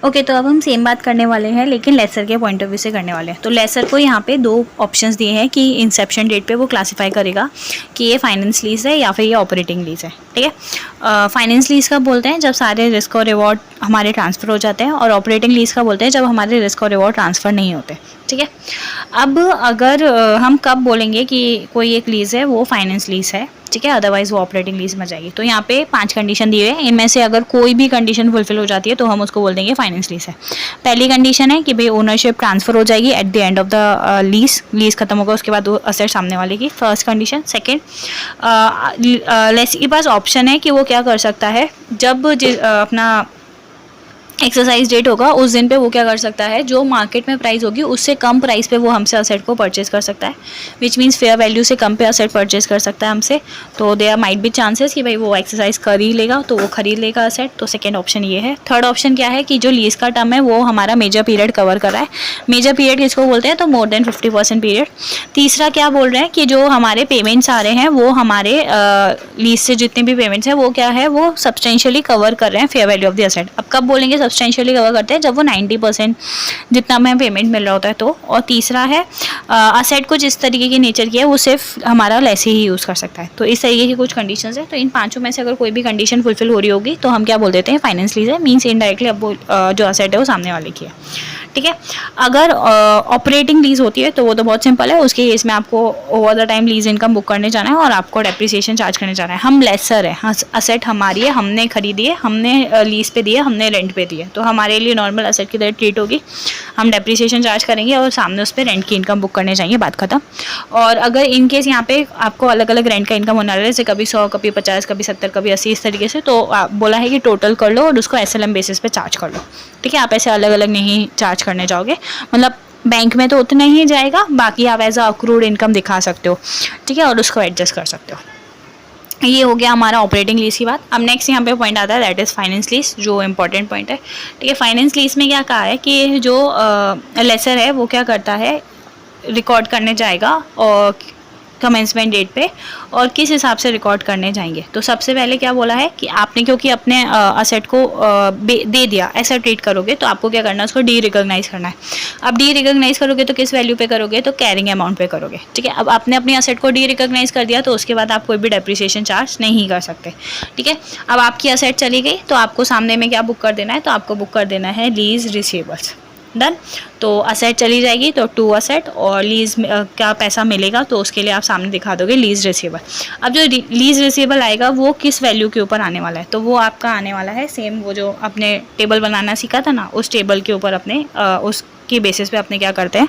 Okay, तो अब हम सेम बात करने वाले हैं लेकिन लेसर के पॉइंट ऑफ व्यू से करने वाले हैं। तो लेसर को यहाँ पे दो ऑप्शंस दिए हैं कि इंसेप्शन डेट पे वो क्लासिफाई करेगा कि ये फाइनेंस लीज है या फिर ये ऑपरेटिंग लीज है। ठीक है, फाइनेंस लीज का बोलते हैं जब सारे रिस्क और रिवॉर्ड हमारे ट्रांसफ़र हो जाते हैं, और ऑपरेटिंग लीज का बोलते हैं जब हमारे रिस्क और रिवॉर्ड ट्रांसफ़र नहीं होते। ठीक है, अब अगर हम कब बोलेंगे कि कोई एक लीज़ है वो फाइनेंस लीज है, ठीक है, अदरवाइज वो ऑपरेटिंग लीज में जाएगी। तो यहाँ पे 5 कंडीशन दिए हुए हैं, इनमें से अगर कोई भी कंडीशन फुलफिल हो जाती है तो हम उसको बोल देंगे फाइनेंस लीज है। पहली कंडीशन है कि भाई ओनरशिप ट्रांसफर हो जाएगी at the end of the lease खत्म होगा उसके बाद वो असेट सामने वाले की, फर्स्ट कंडीशन। सेकेंड, लेसी के पास ऑप्शन है कि वो क्या कर सकता है, जब अपना एक्सरसाइज डेट होगा उस दिन पे वो क्या कर सकता है, जो मार्केट में प्राइस होगी उससे कम प्राइस पे वो हमसे असेट को परचेज कर सकता है, विच मीन्स फेयर वैल्यू से कम पे असेट परचेज कर सकता है हमसे। तो देयर माइट बी चांसेस कि भाई वो एक्सरसाइज कर ही लेगा तो वो खरीद लेगा असेट। तो सेकेंड ऑप्शन ये है। थर्ड ऑप्शन क्या है कि जो लीज का टर्म है वो हमारा मेजर पीरियड कवर कर रहा है। मेजर पीरियड किसको बोलते हैं, तो मोर देन 50% पीरियड। तीसरा क्या बोल रहे हैं कि जो हमारे पेमेंट्स आ रहे हैं वो हमारे लीज से जितने भी पेमेंट्स हैं वो क्या है, वो सब्सटेंशियली कवर कर रहे हैं fair value of the asset. अब कब बोलेंगे सब्सटेंशियली कवर करते हैं, जब वो 90% जितना हमें पेमेंट मिल रहा होता है तो। और तीसरा है असेट को जिस तरीके की नेचर की है वो सिर्फ हमारा लेसी ही यूज़ कर सकता है। तो इस तरीके की कुछ कंडीशंस है। तो इन पांचों में से अगर कोई भी कंडीशन फुलफिल हो रही होगी तो हम क्या बोल देते हैं, फाइनेंस लीज है। मीन्स इनडायरेक्टली अब वो जो असेट है वो सामने वाले की है। ठीक है, अगर ऑपरेटिंग लीज होती है तो वो तो बहुत सिंपल है, उसके केस में आपको over the time lease income book करने जाना है और आपको डेप्रिसिएशन चार्ज करने जाना है। हम लेसर है, हाँ, असेट हमारी है, हमने खरीदी है, हमने लीज पे दी है, हमने रेंट पे दी है, तो हमारे लिए नॉर्मल असेट की तरह ट्रीट होगी। हम डेप्रिसिएशन चार्ज करेंगे और सामने उस पर रेंट की इनकम बुक करने जाएंगे, बात खत्म। और अगर इन केस यहाँ पे आपको अलग अलग रेंट का इनकम होने वाला है, जैसे कभी 100, कभी 50, कभी 70, कभी 80, इस तरीके से, तो बोला है कि टोटल कर लो और उसको SLM बेसिस पे चार्ज कर लो। ठीक है, आप ऐसे अलग अलग नहीं चार्ज करने जाओगे, मतलब बैंक में तो उतना ही जाएगा, बाकी आप एज अ अक्रूड इनकम दिखा सकते हो। ठीक है, और उसको एडजस्ट कर सकते हो। ये हो गया हमारा ऑपरेटिंग लीज की बात। अब नेक्स्ट यहाँ पे पॉइंट आता है, दैट इज़ फाइनेंस लीज, जो इंपॉर्टेंट पॉइंट है। ठीक है, फाइनेंस लीज में क्या कहा है कि जो लेसर है वो क्या करता है, रिकॉर्ड करने जाएगा और कमेंसमेंट डेट पे, और किस हिसाब से रिकॉर्ड करने जाएंगे। तो सबसे पहले क्या बोला है कि आपने क्योंकि अपने असेट को दे दिया, ऐसा ट्रीट करोगे तो आपको क्या करना है, उसको डी रिकॉग्नाइज करना है। अब डी रिकॉग्नाइज करोगे तो किस वैल्यू पे करोगे, तो कैरिंग अमाउंट पे करोगे। ठीक है, अब आपने अपने असेट को डी रिकॉग्नाइज कर दिया तो उसके बाद आप कोई भी डेप्रिसिएशन चार्ज नहीं कर सकते। ठीक है, अब आपकी असेट चली गई तो आपको सामने में क्या बुक कर देना है, तो आपको बुक कर देना है लीज रिसीवेबल्स। डन। तो असेट चली जाएगी तो टू असेट, और लीज का पैसा मिलेगा तो उसके लिए आप सामने दिखा दोगे लीज रिसीवेबल। अब जो लीज रिसीवेबल आएगा वो किस वैल्यू के ऊपर आने वाला है, तो वो आपका आने वाला है सेम वो जो आपने टेबल बनाना सीखा था ना, उस टेबल के ऊपर अपने उसकी बेसिस पे अपने क्या करते हैं,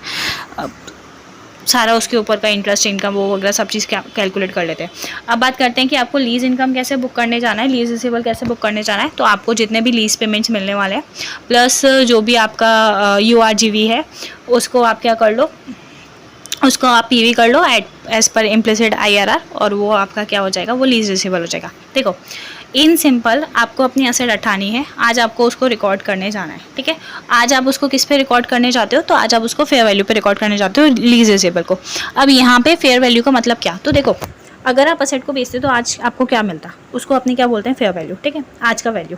सारा उसके ऊपर का इंटरेस्ट इनकम वो वगैरह सब चीज़ कैलकुलेट कर लेते हैं। अब बात करते हैं कि आपको लीज इनकम कैसे बुक करने जाना है, लीज रिसीवेबल कैसे बुक करने जाना है। तो आपको जितने भी लीज पेमेंट्स मिलने वाले हैं प्लस जो भी आपका URGV है उसको आप क्या कर लो, उसको आप PV कर लो एज पर इम्प्लिसिट IRR, और वो आपका क्या हो जाएगा, वो लीज रिसीवेबल हो जाएगा। देखो इन सिंपल आपको अपनी असेट उठानी है, आज आपको उसको रिकॉर्ड करने जाना है। ठीक है, आज आप उसको किस पे रिकॉर्ड करने जाते हो, तो आज आप उसको फेयर वैल्यू पे रिकॉर्ड करने जाते हो, लीज रिसीवेबल को। अब यहाँ पे फेयर वैल्यू का मतलब क्या, तो देखो अगर आप असेट को बेचते तो आज आपको क्या मिलता, उसको अपने क्या बोलते हैं, फेयर वैल्यू। ठीक है, आज का वैल्यू।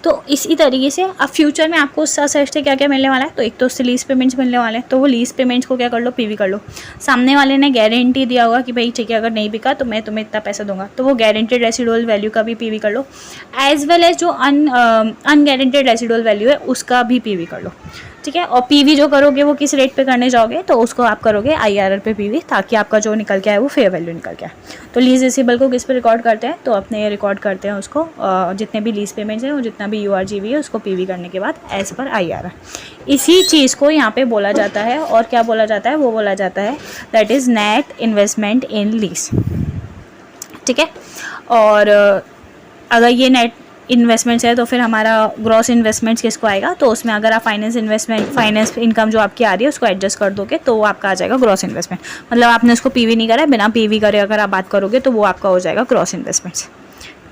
तो इसी तरीके से अब फ्यूचर में आपको उस असेट से क्या क्या मिलने वाला है, तो एक तो उससे लीज पेमेंट्स मिलने वाले हैं, तो वो लीज पेमेंट्स को क्या कर लो, PV कर लो। सामने वाले ने गारंटी दिया होगा कि भाई ठीक है अगर नहीं बिका तो मैं तुम्हें इतना पैसा दूंगा, तो वो गारंटेड रेसिडुअल वैल्यू का भी PV कर लो, एज वेल एज जो अनगारंटेड रेसिडुअल वैल्यू है उसका भी PV कर लो। ठीक है, और PV जो करोगे वो किस रेट पे करने जाओगे, तो उसको आप करोगे IRR पे PV, ताकि आपका जो निकल के आए वो फेयर वैल्यू निकल के आए। तो लीज रिसीवेबल को किस पे रिकॉर्ड करते हैं, तो अपने रिकॉर्ड करते हैं उसको जितने भी लीज पेमेंट्स हैं और जितना भी URGV है उसको PV करने के बाद एज पर IRR। इसी चीज़ को यहाँ पे बोला जाता है, और क्या बोला जाता है, वो बोला जाता है that is net investment in lease. ठीक है, और अगर ये नेट इन्वेस्टमेंट्स है तो फिर हमारा ग्रॉस इन्वेस्टमेंट्स किसको आएगा, तो उसमें अगर आप फाइनेंस इनकम जो आपकी आ रही है उसको एडजस्ट कर दोगे तो वो आपका आ जाएगा ग्रॉस इन्वेस्टमेंट। मतलब आपने उसको PV नहीं करा है, बिना PV करे अगर आप बात करोगे तो वो आपका हो जाएगा ग्रॉस इन्वेस्टमेंट्स।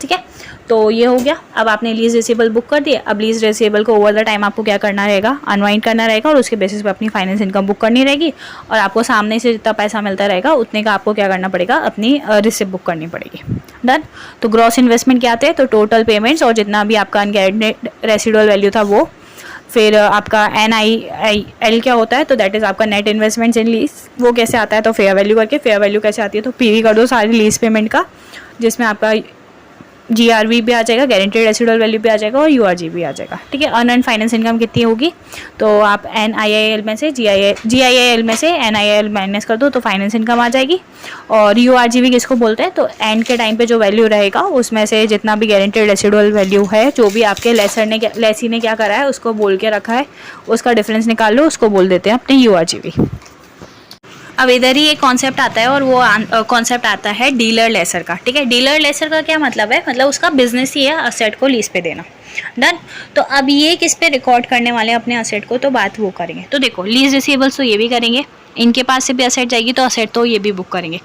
ठीक है, तो ये हो गया। अब आपने लीज रिसीवेबल बुक कर दिए, अब लीज रिसीवेबल को ओवर द टाइम आपको क्या करना रहेगा, अनवाइंड करना रहेगा, और उसके बेसिस पे अपनी फाइनेंस इनकम बुक करनी रहेगी, और आपको सामने से जितना पैसा मिलता रहेगा उतने का आपको क्या करना पड़ेगा, अपनी रिसिप्ट बुक करनी पड़ेगी। डन। तो ग्रॉस इन्वेस्टमेंट क्या आते हैं, तो टोटल पेमेंट्स और जितना भी आपका अनगारंटेड रेसिडुअल वैल्यू था वो, फिर आपका NIL क्या होता है, तो दैट इज़ आपका नेट इन्वेस्टमेंट्स इन लीज, वो कैसे आता है, तो फेयर वैल्यू करके, फेयर वैल्यू कैसे आती है, तो PV कर दो सारी लीज पेमेंट का, जिसमें आपका GRV भी आ जाएगा, गारंटेड रेसिडुअल वैल्यू भी आ जाएगा, और URG भी आ जाएगा, ठीक है। अर्न एंड फाइनेंस इनकम कितनी होगी, तो आप NIIL में से GIIL में से NIIL माइनस कर दो तो फाइनेंस इनकम आ जाएगी। और URG भी किसको बोलते हैं, तो एंड के टाइम पे जो वैल्यू रहेगा उसमें से जितना भी गारंटेड रेसिडुअल वैल्यू है, जो भी आपके लेसी ने क्या करा है उसको बोल के रखा है, उसका डिफरेंस निकाल लो, उसको बोल देते हैं अपने URG भी। अब इधर ही एक कॉन्सेप्ट आता है, और वो कॉन्सेप्ट आता है डीलर लेसर का, ठीक है। डीलर लेसर का क्या मतलब है, मतलब उसका बिजनेस ही है असेट को लीज पे देना। डन। तो अब ये किस पे रिकॉर्ड करने वाले हैं अपने असेट को, तो बात वो करेंगे। तो देखो लीज रिसीवेबल्स तो ये भी करेंगे, इनके पास से भी असेट जाएगी तो असेट तो ये भी बुक करेंगे।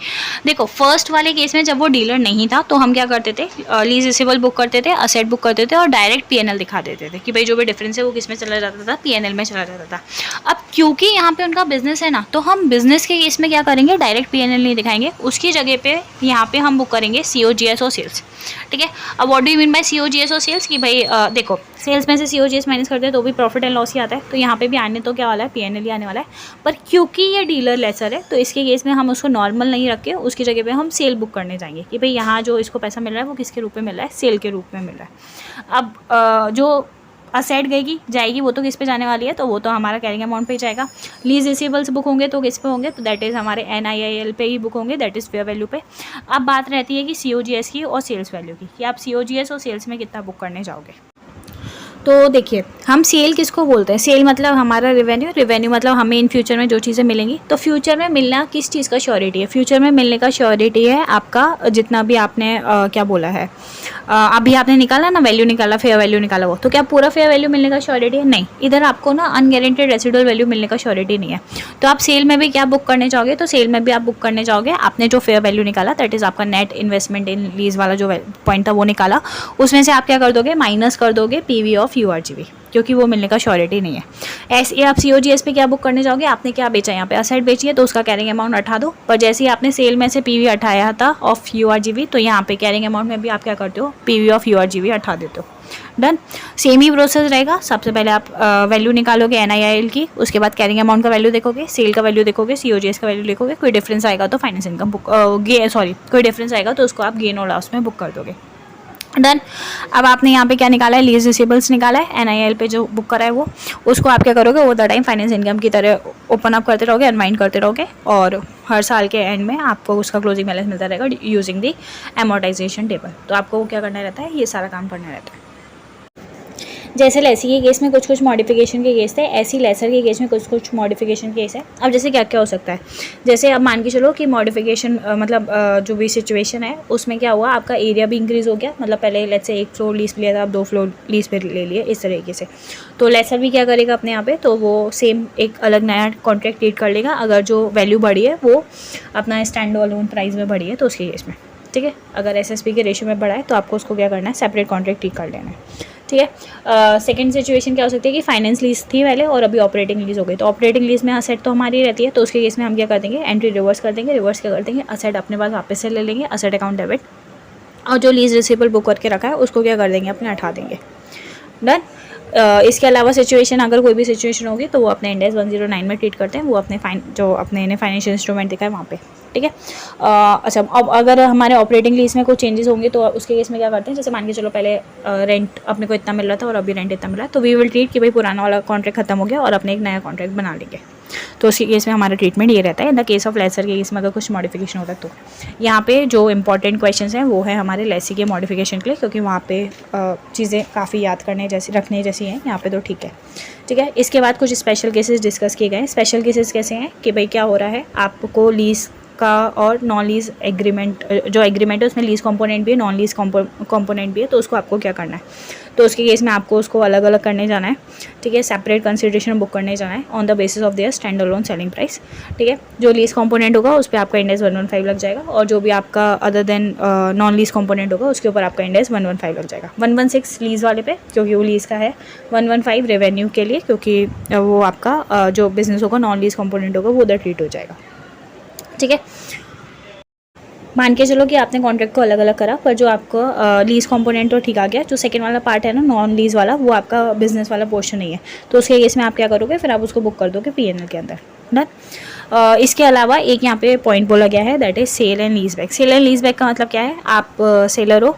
देखो फर्स्ट वाले केस में जब वो डीलर नहीं था तो हम क्या करते थे, लीज रिसीवेबल बुक करते थे, असेट बुक करते थे और डायरेक्ट PNL दिखा देते थे कि भाई जो भी डिफरेंस है वो किस में चला जाता था, PNL में चला जाता था। अब क्योंकि यहाँ पे उनका बिजनेस है ना, तो हम बिजनेस के केस में क्या करेंगे, डायरेक्ट PNL नहीं दिखाएंगे, उसकी जगह पे यहाँ पे हम बुक करेंगे COGS और सेल्स, ठीक है। अब what do you mean by COGS और सेल्स, कि भाई देखो सेल्स में से COGS माइनस करते हैं तो भी प्रॉफिट एंड लॉस ही आता है, तो यहाँ पे भी आने तो क्या वाला है, PNL ही आने वाला है। पर क्योंकि ये डीलर लेसर है तो इसके केस में हम उसको नॉर्मल नहीं रख के उसकी जगह पे हम सेल बुक करने जाएंगे कि भाई यहाँ जो इसको पैसा मिल रहा है वो किसके रूप में मिल रहा है, सेल के रूप में मिल रहा है। अब जो असेट जाएगी वो तो किस पे जाने वाली है, तो वो तो हमारा कैरिंग अमाउंट पे ही जाएगा। लीज रिसीवेबल्स बुक होंगे तो किस पे होंगे, तो दैट इज़ हमारे NIIL पे ही बुक होंगे, दैट इज़ फेयर वैल्यू पे। अब बात रहती है कि COGS की और सेल्स वैल्यू की, कि आप COGS और सेल्स में कितना बुक करने जाओगे। तो देखिए हम सेल किसको बोलते हैं, सेल मतलब हमारा रेवेन्यू मतलब हमें इन फ्यूचर में जो चीज़ें मिलेंगी, तो फ्यूचर में मिलना किस चीज़ का श्योरिटी है, फ्यूचर में मिलने का श्योरिटी है आपका जितना भी आपने क्या बोला है, अभी आपने निकाला ना वैल्यू निकाला, फेयर वैल्यू निकाला, वो तो क्या पूरा फेयर वैल्यू मिलने का श्योरिटी है, नहीं। इधर आपको ना अनगारंटेड रेसिडुअल वैल्यू मिलने का श्योरिटी नहीं है। तो आप सेल में भी क्या बुक करने जाओगे, तो सेल में भी आप बुक करने जाओगे आपने जो फेयर वैल्यू निकाला, दैट इज़ आपका नेट इन्वेस्टमेंट इन लीज वाला जो पॉइंट था वो निकाला, उसमें से आप क्या कर दोगे, माइनस कर दोगे PV ऑफ URG भी, क्योंकि वो मिलने का श्योरिटी नहीं है। ऐसे आप COGS पे क्या बुक करने जाओगे, आपने क्या बेचा, यहाँ पे असेट बेची है तो उसका कैरिंग अमाउंट हटा दो, पर जैसे ही आपने सेल में से PV हटाया था ऑफ URG भी, तो यहाँ पे कैरिंग अमाउंट में भी आप क्या करते हो, PV ऑफ URG भी हटा देते हो। डन। सेम ही प्रोसेस रहेगा, सबसे पहले आप वैल्यू निकालोगे NIIL की, उसके बाद कैरिंग अमाउंट का वैल्यू देखोगे, सेल का वैल्यू देखोगे, COGS का वैल्यू देखोगे, कोई डिफरेंस आएगा तो फाइनेंस इनकम बुक कोई डिफरेंस आएगा तो उसको आप गेन और लॉस में बुक कर दोगे। डन। अब आपने यहाँ पे क्या निकाला है, लीज रिसीवेबल्स निकाला है, NIL पे जो बुक करा है वो, उसको आप क्या करोगे, वो द टाइम फाइनेंस इनकम की तरह ओपन अप करते रहोगे, अनवाइंड करते रहोगे, और हर साल के एंड में आपको उसका क्लोजिंग बैलेंस मिलता रहेगा यूजिंग दी अमोर्टाइजेशन टेबल। तो आपको वो क्या करना रहता है, ये सारा काम करना रहता है। जैसे लेसी के केस में कुछ कुछ मॉडिफिकेशन के केस थे, ऐसी लेसर के केस में कुछ कुछ मॉडिफिकेशन केस है। अब जैसे क्या क्या हो सकता है, जैसे अब मान के चलो कि मॉडिफिकेशन मतलब जो भी सिचुएशन है उसमें क्या हुआ, आपका एरिया भी इंक्रीज़ हो गया, मतलब पहले लेट्स से 1 फ्लोर लीज पे लिया था, आप 2 फ्लोर लीज पे ले लिए, इस तरीके से। तो लेसर भी क्या करेगा अपने यहाँ पे, तो वो सेम एक अलग नया कॉन्ट्रैक्ट क्रिएट कर लेगा, अगर जो वैल्यू बढ़ी है वो अपना स्टैंड अलोन प्राइस में बढ़ी है तो उसके केस में, ठीक है। अगर SSP के रेशियो में बढ़ा है तो आपको उसको क्या करना है, सेपरेट कॉन्ट्रैक्ट ठीक कर लेना है, ठीक है। सेकंड सिचुएशन क्या हो सकती है कि फाइनेंस लीज थी पहले और अभी ऑपरेटिंग लीज हो गई, तो ऑपरेटिंग लीज में असेट तो हमारी रहती है, तो उसके केस में हम क्या कर देंगे, एंट्री रिवर्स कर देंगे। रिवर्स क्या कर देंगे, असेट अपने पास वापस से ले लेंगे, असेट अकाउंट डेबिट, और जो लीज रिसीवेबल बुक करके रखा है उसको क्या कर देंगे, अपने हटा देंगे। डन। इसके अलावा सिचुएशन, अगर कोई भी सिचुएशन होगी तो वो अपने इंडेक्स 109 में ट्रीट करते हैं, वो अपने जो अपने फाइनेंशियल इंस्ट्रूमेंट दिखा है वहाँ पे, ठीक है। अच्छा, अब अगर हमारे ऑपरेटिंग लीज में कोई चेंजेस होंगे तो उसके केस में क्या करते हैं, जैसे मान के चलो पहले रेंट अपने को इतना मिल रहा था और अभी रेंट इतना मिल रहा है, तो वी विल ट्रीट कि भाई पुराना वाला कॉन्ट्रैक्ट खत्म हो गया और अपने एक नया कॉन्ट्रैक्ट बना लेंगे। तो उसके केस में हमारा ट्रीटमेंट ये रहता है। In the case of laser के केस में अगर कुछ मॉडिफिकेशन होता है तो यहाँ पे जो इंपॉर्टेंट क्वेश्चंस हैं वो है हमारे लेसी के मॉडिफिकेशन के लिए, क्योंकि वहाँ पे चीज़ें काफ़ी याद करने जैसी रखने जैसी हैं, यहाँ पे तो ठीक है, ठीक है। इसके बाद कुछ स्पेशल केसेस डिस्कस किए गए। स्पेशल केसेस कैसे हैं कि भाई क्या हो रहा है, आपको लीज का और नॉन लीज एग्रीमेंट, जो एग्रीमेंट है उसमें लीज कंपोनेंट भी है, नॉन लीज कंपोनेंट भी है, तो उसको आपको क्या करना है, तो उसके केस में आपको उसको अलग अलग करने जाना है, ठीक है। सेपरेट कंसिडरेशन बुक करने जाना है on the basis of their stand alone selling price, ठीक है। जो लीज कंपोनेंट होगा उस पर आपका इंडेक्स 115 लग जाएगा, और जो भी आपका other than non lease component होगा उसके ऊपर आपका इंडेक्स 115 लग जाएगा। 116 लीज वाले पे क्योंकि वो लीज का है, 115 रेवेन्यू के लिए क्योंकि वो आपका जो बिजनेस होगा नॉन लीज कंपोनेंट होगा वो उधर ट्रीट हो जाएगा, ठीक है। मान के चलो कि आपने कॉन्ट्रैक्ट को अलग अलग करा, पर जो आपको लीज कंपोनेंट तो ठीक आ गया, जो सेकंड वाला पार्ट है ना नॉन लीज वाला, वो आपका बिजनेस वाला पोर्शन नहीं है, तो उसके केस में आप क्या करोगे, फिर आप उसको बुक कर दोगे पीएनएल के अंदर। डन। इसके अलावा एक यहाँ पे पॉइंट बोला गया है, that is sale and lease back. Sale and lease back का मतलब क्या है, आप सेलर हो,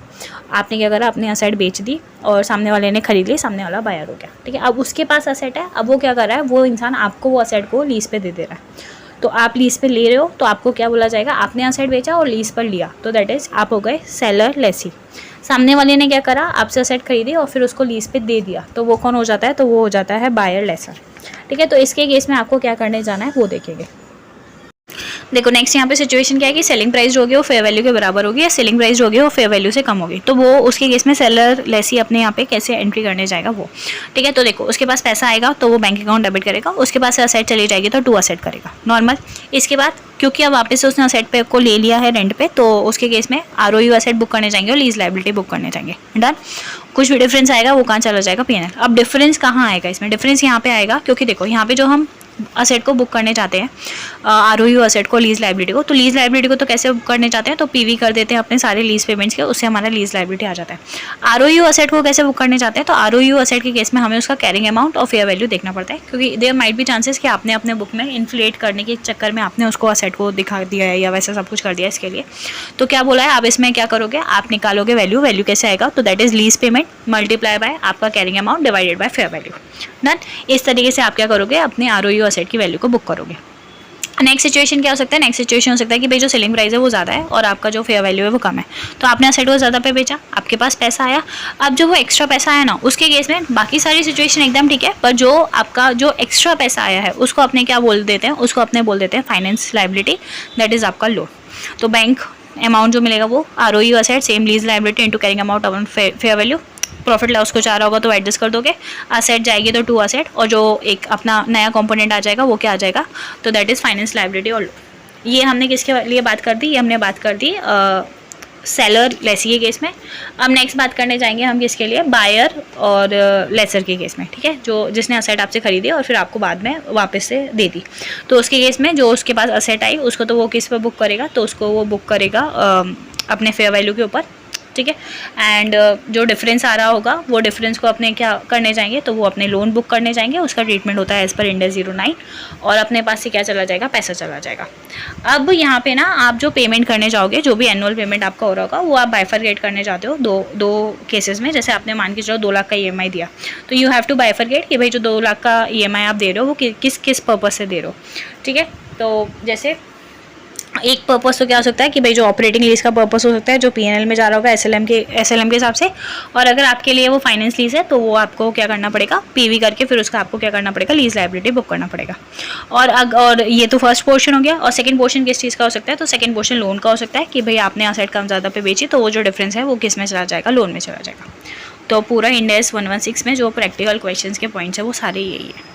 आपने क्या करा, अपनी असेट बेच दी और सामने वाले ने खरीद ली, सामने वाला बायर हो गया, ठीक है। अब उसके पास असेट है, अब वो क्या कर रहा है, वो इंसान आपको वो असेट को लीज पे दे दे रहा है, तो आप लीज पे ले रहे हो, तो आपको क्या बोला जाएगा, आपने असेट बेचा और लीज पर लिया, तो दैट इज आप हो गए सेलर लेसी। सामने वाले ने क्या करा, आपसे असेट खरीदी और फिर उसको लीज पे दे दिया, तो वो कौन हो जाता है, तो वो हो जाता है बायर लेसर, ठीक है। तो इसके केस में आपको क्या करने जाना है वो देखेंगे। देखो नेक्स्ट यहाँ पे सिचुएशन क्या है कि सेलिंग प्राइस जो होगी वो फेयर वैल्यू के बराबर होगी, या सेलिंग प्राइस जो होगी वो फेयर वैल्यू से कम होगी, तो वो उसके केस में सेलर लेसी अपने यहाँ पे कैसे एंट्री करने जाएगा वो, ठीक है। तो देखो उसके पास पैसा आएगा तो वो बैंक अकाउंट डेबिट करेगा, उसके पास से असेट चली जाएगी तो टू असेट करेगा नॉर्मल। इसके बाद क्योंकि अब वापस से उसने असेट पे को ले लिया है रेंट पे, तो उसके केस में आरओयू असेट बुक करने जाएंगे और लीज लायबिलिटी बुक करने जाएंगे। डन। कुछ भी डिफरेंस आएगा वो कहाँ चला जाएगा, पीएनएल। अब डिफरेंस कहाँ आएगा इसमें, डिफरेंस यहाँ पे आएगा, क्योंकि देखो यहाँ पे जो हम असेट को बुक करने चाहते हैं, आरओयू असेट को, लीज लायबिलिटी को, तो लीज लायबिलिटी को तो कैसे बुक करने चाहते हैं, तो पीवी कर देते हैं अपने सारे लीज पेमेंट्स के, उससे हमारा लीज लायबिलिटी आ जाता है। आरओयू असेट को कैसे बुक करने चाहते हैं, तो आरओयू असेट के केस में हमें उसका कैरिंग अमाउंट और फेयर वैल्यू देखना पड़ता है, क्योंकि देयर माइट भी चांसेस कि आपने अपने बुक में इन्फ्लेट करने के चक्कर में आपने उसको असेट को दिखा दिया है या वैसा सब कुछ कर दिया है। इसके लिए तो क्या बोला है, आप इसमें क्या करोगे, आप निकालोगे वैल्यू, वैल्यू कैसे आएगा, तो that is lease payment multiply by आपका carrying amount divided by fair value. Done. इस तरीके से आप क्या करोगे, अपने आरओयू असेट की वैल्यू को बुक करोगे। नेक्स्ट सिचुएशन क्या हो सकता है, नेक्स्ट सिचुएशन हो सकता है कि भाई जो सेलिंग प्राइस है वो ज़्यादा है और आपका जो फेयर वैल्यू है वो कम है, तो आपने असेट को ज़्यादा पे बेचा, आपके पास पैसा आया। अब जो वो एक्स्ट्रा पैसा आया ना, उसके केस में बाकी सारी सिचुएशन एकदम ठीक है, पर जो आपका जो एक्स्ट्रा पैसा आया है उसको अपने क्या बोल देते हैं, उसको अपने बोल देते हैं फाइनेंस लायबिलिटी, दैट इज़ आपका लोन। तो बैंक अमाउंट जो मिलेगा वो ROU asset same lease liability into carrying amount upon fair value, profit loss को चाह रहा होगा तो एडजस्ट कर दोगे, असेट जाएगी तो टू असेट, और जो एक अपना नया कंपोनेंट आ जाएगा वो क्या आ जाएगा, तो दैट इज़ फाइनेंस लायबिलिटी और लोन। ये हमने किसके लिए बात कर दी, ये हमने बात कर दी सेलर लेसी के केस में। अब नेक्स्ट बात करने जाएंगे हम किसके लिए, बायर और लेसर के केस में, ठीक है, जो जिसने असेट आपसे खरीदी और फिर आपको बाद में वापस से दे दी, तो उसके केस में जो उसके पास असेट आई उसको तो वो किस पर बुक करेगा, तो उसको वो बुक करेगा अपने फेयर वैल्यू के ऊपर, ठीक है। एंड जो डिफरेंस आ रहा होगा वो डिफरेंस को अपने क्या करने जाएंगे, तो वो अपने लोन बुक करने जाएंगे, उसका ट्रीटमेंट होता है एज पर इंडेक्स 09, और अपने पास से क्या चला जाएगा, पैसा चला जाएगा। अब यहाँ पे ना आप जो पेमेंट करने जाओगे, जो भी एनुअल पेमेंट आपका हो रहा होगा, वो आप बाइफरगेट करने जाते हो दो केसेस में। जैसे आपने मान के चलो 2 लाख का EMI दिया, तो यू हैव टू बाइफरगेट कि भाई जो 2 लाख का EMI आप दे रहे हो वो किस किस पर्पज़ से दे रहे हो, ठीक है। तो जैसे एक पर्पस तो क्या हो सकता है कि भाई जो ऑपरेटिंग लीज का पर्पस हो सकता है, जो पीएनएल में जा रहा होगा एसएलएम के हिसाब से, और अगर आपके लिए वो फाइनेंस लीज है तो वो आपको क्या करना पड़ेगा, पीवी करके फिर उसका आपको क्या करना पड़ेगा, लीज लायबिलिटी बुक करना पड़ेगा। और ये तो फर्स्ट पोर्शन हो गया। और सेकंड पोर्शन किस चीज़ का हो सकता है, तो सेकंड पोर्शन लोन का हो सकता है कि भाई आपने असेट कम ज़्यादा पे बेची, तो वो जो डिफरेंस है वो किस में चला जाएगा, लोन में चला जाएगा। तो पूरा इंड AS 116 में जो प्रैक्टिकल क्वेश्चन के पॉइंट्स है वो सारे यही है।